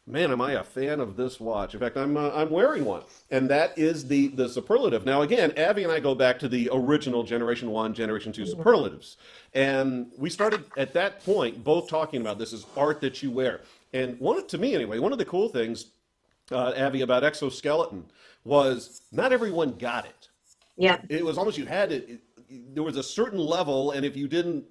Man, am I a fan of this watch? In fact, I'm wearing one, and that is the superlative. Now, again, Avi and I go back to the original Generation One, Generation Two Mhm. superlatives, and we started at that point both talking about this is art that you wear. And to me anyway, one of the cool things, Avi, about exoskeleton was not everyone got it. Yeah, It was almost you had there was a certain level, and if you didn't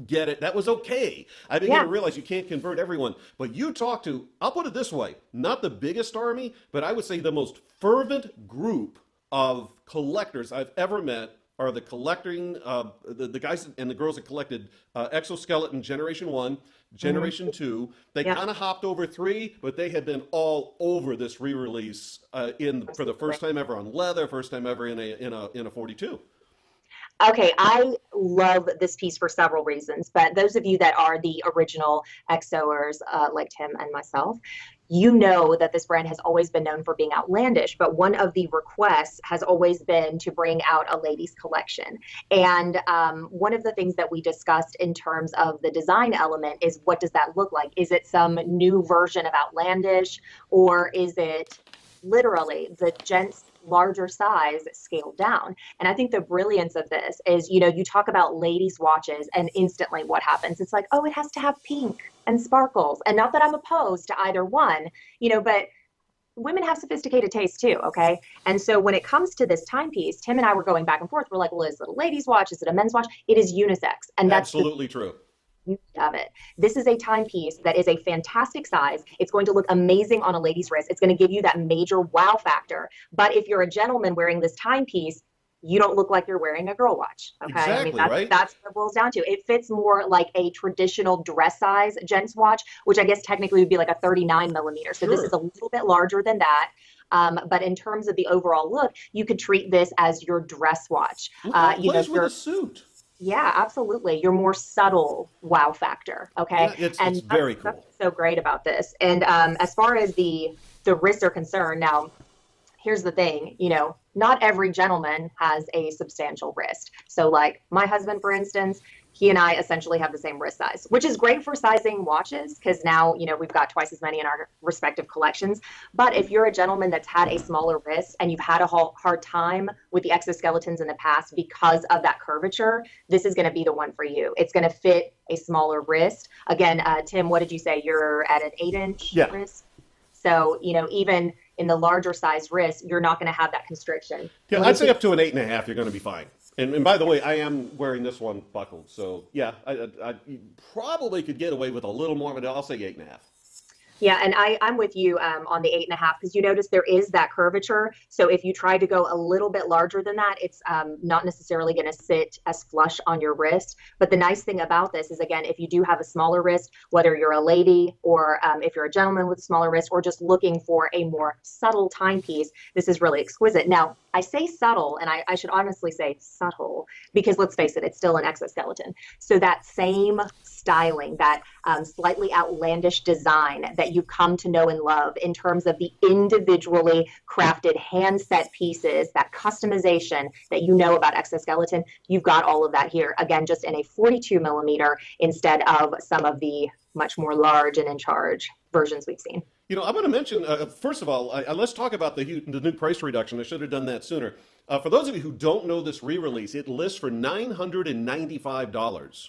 get it, that was okay. I began yeah, to realize you can't convert everyone. But you talk to, I'll put it this way, not the biggest army, but I would say the most fervent group of collectors I've ever met are the collecting, the guys and the girls that collected Exoskeleton Generation 1, hmm, Generation 2. They yeah, kind of hopped over 3, but they had been all over this re-release for the absolutely. first time ever on leather, first time ever in a 42. Okay, I love this piece for several reasons, but those of you that are the original XOers, like Tim and myself, you know that this brand has always been known for being outlandish, but one of the requests has always been to bring out a ladies' collection. And one of the things that we discussed in terms of the design element is what does that look like? Is it some new version of outlandish, or is it literally the gents larger size scaled down? And I think the brilliance of this is, you talk about ladies' watches, and instantly what happens? It's like, oh, it has to have pink and sparkles. And not that I'm opposed to either one, but women have sophisticated taste too, okay? And so when it comes to this timepiece, Tim and I were going back and forth. We're like, well, is it a ladies' watch? Is it a men's watch? It is unisex. And that's the Absolutely true. beauty of it. This is a timepiece that is a fantastic size. It's going to look amazing on a lady's wrist. It's going to give you that major wow factor. But if you're a gentleman wearing this timepiece, you don't look like you're wearing a girl watch. Okay. I mean, Exactly, that's right? that's what it boils down to. It fits more like a traditional dress size gents watch, which I guess technically would be like a 39 millimeter. So this is Sure. a little bit larger than that. But in terms of the overall look, you could treat this as your dress watch. Well, it plays with a Your suit. Yeah, absolutely. Your more subtle wow factor. Okay. Yeah, it's And very that's cool. what's so great about this. And as far as the risks are concerned, now here's the thing, not every gentleman has a substantial wrist. So, like my husband, for instance, he and I essentially have the same wrist size, which is great for sizing watches because now, we've got twice as many in our respective collections. But if you're a gentleman that's had a smaller wrist and you've had a hard time with the exoskeletons in the past because of that curvature, this is going to be the one for you. It's going to fit a smaller wrist. Again, Tim, what did you say? You're at an 8-inch Yeah. wrist. So, even in the larger size wrist, you're not going to have that constriction. Yeah, Let me I'd say see. up to an 8.5, you're going to be fine. And by the way, I am wearing this one buckled. So yeah, I probably could get away with a little more, but I'll say 8.5. Yeah, and I'm with you on the 8.5 because you notice there is that curvature. So if you try to go a little bit larger than that, it's not necessarily going to sit as flush on your wrist. But the nice thing about this is, again, if you do have a smaller wrist, whether you're a lady or if you're a gentleman with a smaller wrist or just looking for a more subtle timepiece, this is really exquisite. Now, I say subtle, and I should honestly say subtle because let's face it, it's still an exoskeleton. So that same styling, that slightly outlandish design that you've come to know and love in terms of the individually crafted hand set pieces, that customization that you know about exoskeleton, you've got all of that here. Again, just in a 42 millimeter instead of some of the much more large and in charge versions we've seen. I'm going to mention, first of all, let's talk about the new price reduction. I should have done that sooner. For those of you who don't know this re-release, it lists for $995,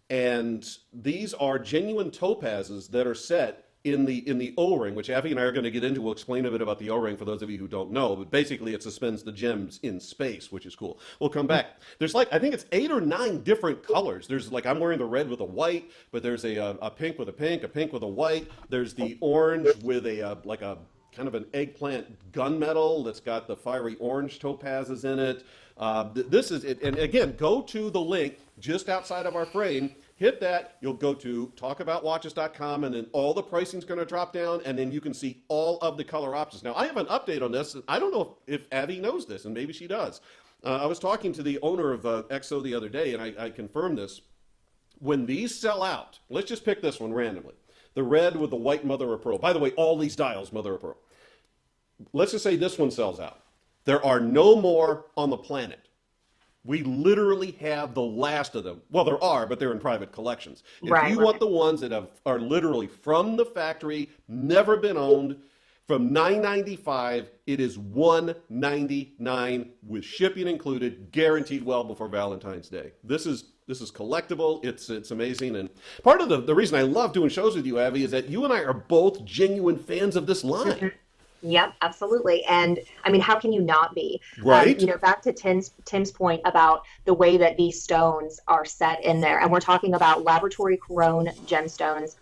and these are genuine topazes that are set in the O-ring, which Avi and I are going to get into. We'll explain a bit about the O-ring for those of you who don't know. But basically, it suspends the gems in space, which is cool. We'll come back. There's I think it's 8 or 9 different colors. There's I'm wearing the red with a white, but there's a pink with a pink with a white. There's the orange with a kind of an eggplant gunmetal that's got the fiery orange topazes in it. This is it. And again, go to the link just outside of our frame. Hit that, you'll go to talkaboutwatches.com, and then all the pricing's going to drop down, and then you can see all of the color options. Now, I have an update on this. I don't know if Avi knows this, and maybe she does. I was talking to the owner of XO the other day, and I confirmed this. When these sell out, let's just pick this one randomly. The red with the white mother of pearl. By the way, all these dials, mother of pearl. Let's just say this one sells out. There are no more on the planet. We literally have the last of them. Well, there are, but they're in private collections. If Right, you want right. the ones that are literally from the factory, never been owned, from 9.95, it is 199 with shipping included, guaranteed well before Valentine's Day. This is collectible. It's amazing, and part of the reason I love doing shows with you, Avi, is that you and I are both genuine fans of this line, Mhm. Yep, absolutely. And I mean, how can you not be? right? Back to Tim's point about the way that these stones are set in there, and we're talking about laboratory grown gemstones.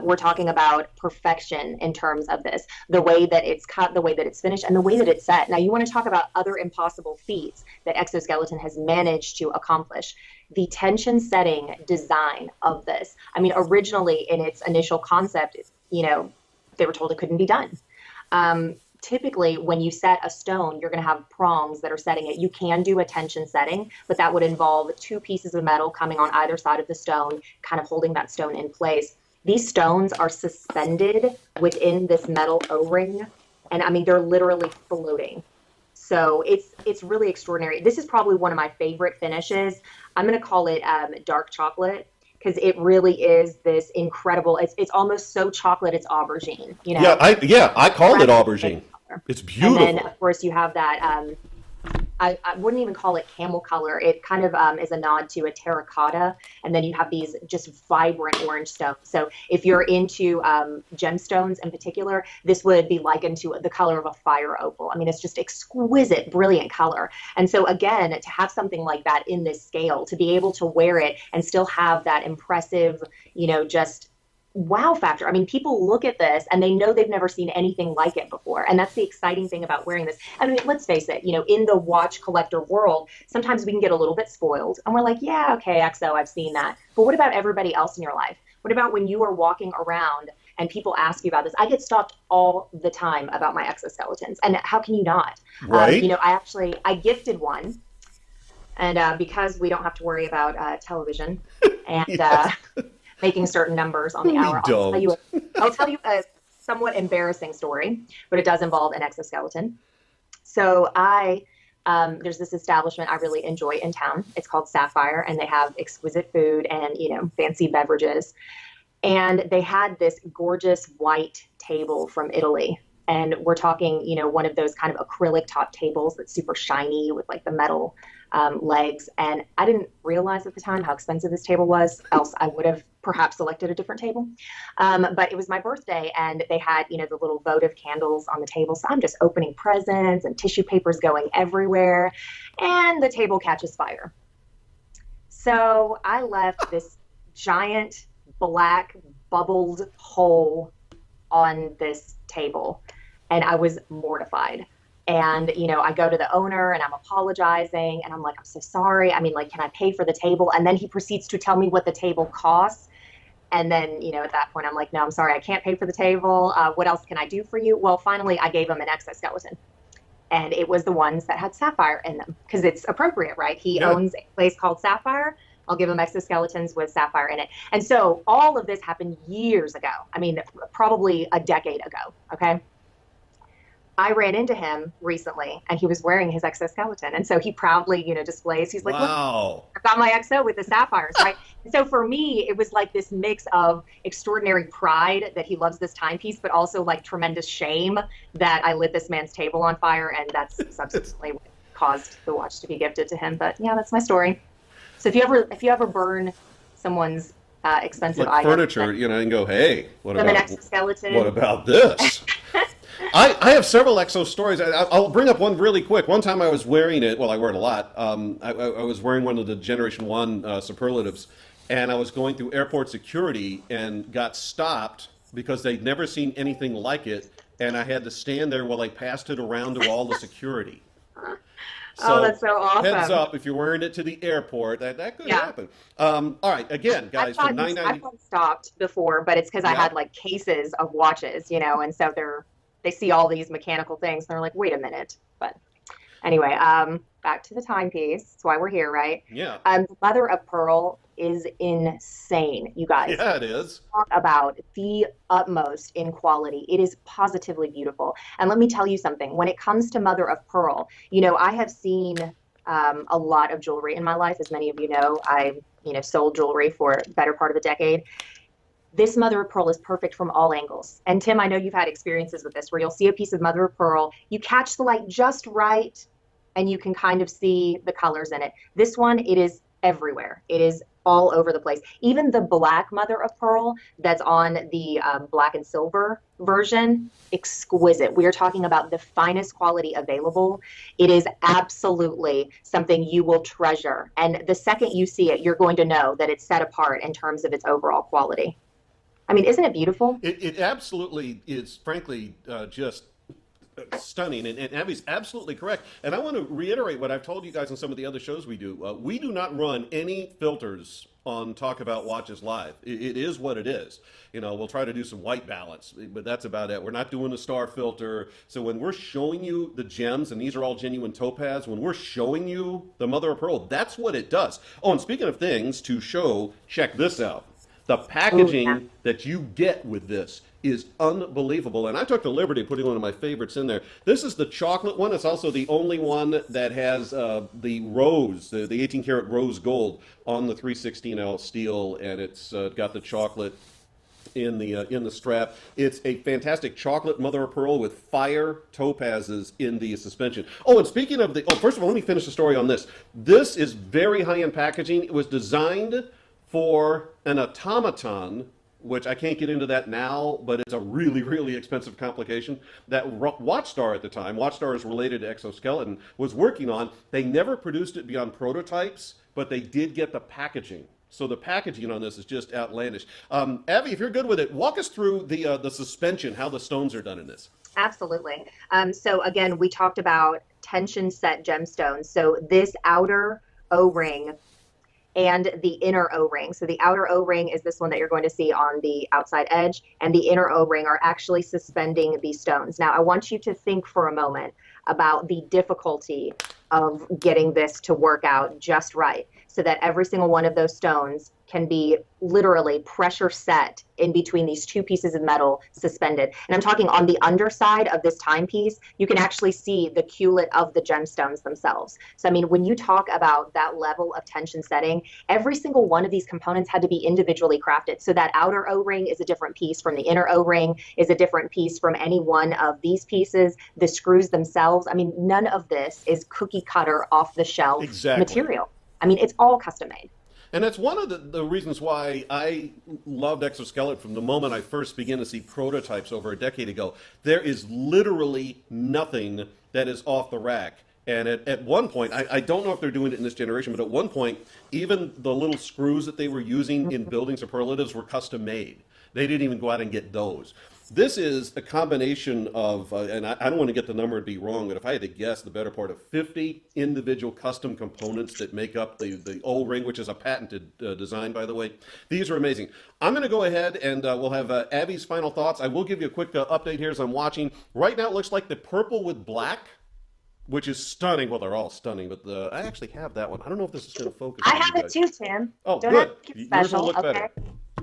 We're talking about perfection in terms of this, the way that it's cut, the way that it's finished, and the way that it's set. Now, you want to talk about other impossible feats that Exoskeleton has managed to accomplish. The tension setting design of this. I mean, originally in its initial concept, you know, they were told it couldn't be done. Typically, when you set a stone, you're going to have prongs that are setting it. You can do a tension setting, but that would involve two pieces of metal coming on either side of the stone, kind of holding that stone in place. These stones are suspended within this metal O-ring, and I mean they're literally floating. So it's really extraordinary. This is probably one of my favorite finishes. I'm going to call it dark chocolate because it really is this incredible. It's almost so chocolate it's aubergine, you Yeah, know. I called it aubergine. Color. It's And then, beautiful. of course, you have that. I wouldn't even call it camel color. It kind of is a nod to a terracotta. And then you have these just vibrant orange stones. So if you're into gemstones in particular, this would be likened to the color of a fire opal. I mean, it's just exquisite, brilliant color. And so, again, to have something like that in this scale, to be able to wear it and still have that impressive, just wow factor. I mean, people look at this and they know they've never seen anything like it before. And that's the exciting thing about wearing this. I mean, let's face it, in the watch collector world, sometimes we can get a little bit spoiled and we're like, yeah, okay, XO, I've seen that. But what about everybody else in your life? What about when you are walking around and people ask you about this? I get stopped all the time about my exoskeletons. And how can you not? Right? I gifted one. And because we don't have to worry about television and Yes. making certain numbers on the We hour. don't. I'll tell you a somewhat embarrassing story, but it does involve an exoskeleton. So there's this establishment I really enjoy in town. It's called Sapphire, and they have exquisite food and fancy beverages. And they had this gorgeous white table from Italy. And we're talking, one of those kind of acrylic top tables that's super shiny with like the metal legs. And I didn't realize at the time how expensive this table was, else I would have perhaps selected a different table. But it was my birthday and they had, the little votive candles on the table. So I'm just opening presents and tissue papers going everywhere. And the table catches fire. So I left this giant black bubbled hole on this table and I was mortified. And, I go to the owner and I'm apologizing and I'm like, I'm so sorry. I mean, like, can I pay for the table? And then he proceeds to tell me what the table costs. And then, at that point, I'm like, no, I'm sorry, I can't pay for the table. What else can I do for you? Well, finally, I gave him an exoskeleton. And it was the ones that had sapphire in them because it's appropriate, right? He Yeah. owns a place called Sapphire. I'll give him exoskeletons with sapphire in it. And so all of this happened years ago. I mean, probably a decade ago. Okay. I ran into him recently and he was wearing his exoskeleton. And so he proudly, displays, he's like, look, Wow. I've got my XO with the sapphires, right? And so for me, it was like this mix of extraordinary pride that he loves this timepiece, but also like tremendous shame that I lit this man's table on fire. And that's subsequently what caused the watch to be gifted to him. But yeah, that's my story. So if you ever burn someone's expensive Like item, furniture, and go, hey, what them an about exoskeleton. this? I have several EXO stories. I'll bring up one really quick. One time I was wearing it. Well, I wear it a lot. I was wearing one of the Generation One superlatives, and I was going through airport security and got stopped because they'd never seen anything like it, and I had to stand there while I passed it around to all the security. Oh, that's so awesome. Heads up, if you're wearing it to the airport, that could Yeah. happen. All right, again, guys, from I've 990. gotten stopped before, but it's because I Yeah. had like cases of watches, and so they see all these mechanical things and they're like, wait a minute. But anyway, back to the timepiece. That's why we're here, right? Yeah, The mother of pearl is insane, you guys. yeah, it is. Talk about the utmost in quality. It is positively beautiful. And let me tell you something. When it comes to mother of pearl, I have seen a lot of jewelry in my life. As many of you know, I sold jewelry for a better part of a decade. This mother of pearl is perfect from all angles. And Tim, I know you've had experiences with this where you'll see a piece of mother of pearl, you catch the light just right, and you can kind of see the colors in it. This one, it is everywhere. It is all over the place. Even the black mother of pearl that's on the black and silver version, exquisite. We are talking about the finest quality available. It is absolutely something you will treasure. And the second you see it, you're going to know that it's set apart in terms of its overall quality. I mean, isn't it beautiful? It absolutely is, frankly, just stunning. And Abby's absolutely correct. And I want to reiterate what I've told you guys on some of the other shows we do. We do not run any filters on Talk About Watches Live. It is what it is. We'll try to do some white balance, but that's about it. We're not doing a star filter. So when we're showing you the gems, and these are all genuine topaz, when we're showing you the mother of pearl, that's what it does. Oh, and speaking of things to show, check this out. The packaging that you get with this is unbelievable. And I took the liberty of putting one of my favorites in there. This is the chocolate one. It's also the only one that has the rose, the 18 karat rose gold on the 316L steel, and it's got the chocolate in the strap. It's a fantastic chocolate mother of pearl with fire topazes in the suspension. Oh, and speaking of first of all, let me finish the story on this. This is very high-end packaging. It was designed for an automaton, which I can't get into that now, but it's a really, really expensive complication that Watchstar at the time, Watchstar is related to XOSkeleton, was working on. They never produced it beyond prototypes, but they did get the packaging. So the packaging on this is just outlandish. Avi, if you're good with it, walk us through the suspension, how the stones are done in this. Absolutely. So again, we talked about tension set gemstones. So this outer O-ring and the inner O-ring. So the outer O-ring is this one that you're going to see on the outside edge, and the inner O-ring are actually suspending these stones. Now, I want you to think for a moment about the difficulty of getting this to work out just right, so that every single one of those stones can be literally pressure set in between these two pieces of metal suspended. And I'm talking on the underside of this timepiece, you can actually see the culet of the gemstones themselves. So, I mean, when you talk about that level of tension setting, every single one of these components had to be individually crafted. So that outer O-ring is a different piece from the inner O-ring, is a different piece from any one of these pieces. The screws themselves, I mean, none of this is cookie cutter off the shelf material. I mean, it's all custom made. And that's one of the reasons why I loved XOSkeleton from the moment I first began to see prototypes over a decade ago. There is literally nothing that is off the rack. And at one point, I don't know if they're doing it in this generation, but at one point, even the little screws that they were using in building superlatives were custom made. They didn't even go out and get those. This is a combination of, and I don't want to get the number and be wrong, but if I had to guess, the better part of 50 individual custom components that make up the O-ring, which is a patented design, by the way. These are amazing. I'm going to go ahead and we'll have Abby's final thoughts. I will give you a quick update here as I'm watching. Right now, it looks like the purple with black, which is stunning. Well, they're all stunning, but I actually have that one. I don't know if this is going to focus. I have it too, Tim. Oh, don't good. Yours will look better.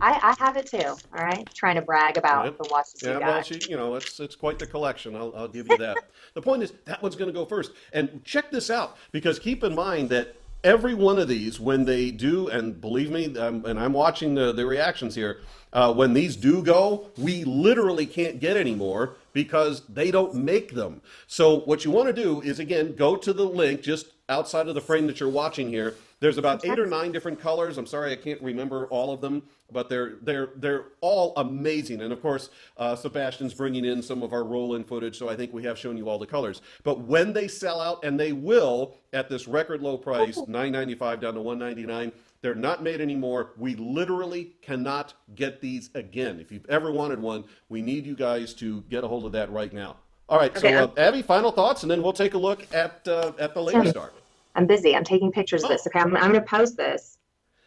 I have it too. All right, trying to brag about the watches you got. Well, it's quite the collection. I'll give you that. The point is that one's going to go first. And check this out, because keep in mind that every one of these, when they do, and believe me, and I'm watching the reactions here, when these do go, we literally can't get any more because they don't make them. So what you want to do is, again, go to the link just outside of the frame that you're watching here. There's about 8 or 9 different colors. I'm sorry I can't remember all of them, but they're all amazing. And of course, Sebastian's bringing in some of our roll-in footage, so I think we have shown you all the colors. But when they sell out, and they will at this record low price, $9.95 down to $199, they're not made anymore. We literally cannot get these again. If you've ever wanted one, we need you guys to get a hold of that right now. All right, okay, so Abby, final thoughts, and then we'll take a look at the Lady Star. I'm busy. I'm taking pictures of this. Okay, I'm going to post this.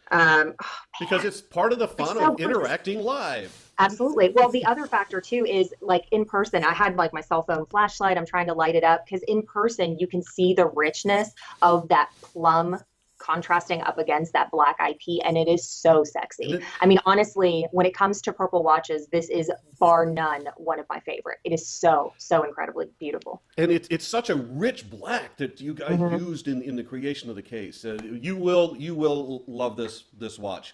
Because it's part of the fun of interacting live. Absolutely. Well, the other factor too is, like, in person, I had like my cell phone flashlight. I'm trying to light it up because in person you can see the richness of that plum contrasting up against that black IP, and it is so sexy. And I mean, honestly, when it comes to purple watches, this is bar none one of my favorite. It is so, so incredibly beautiful. it's such a rich black that you guys Mhm. used in the creation of the case. You will love this watch.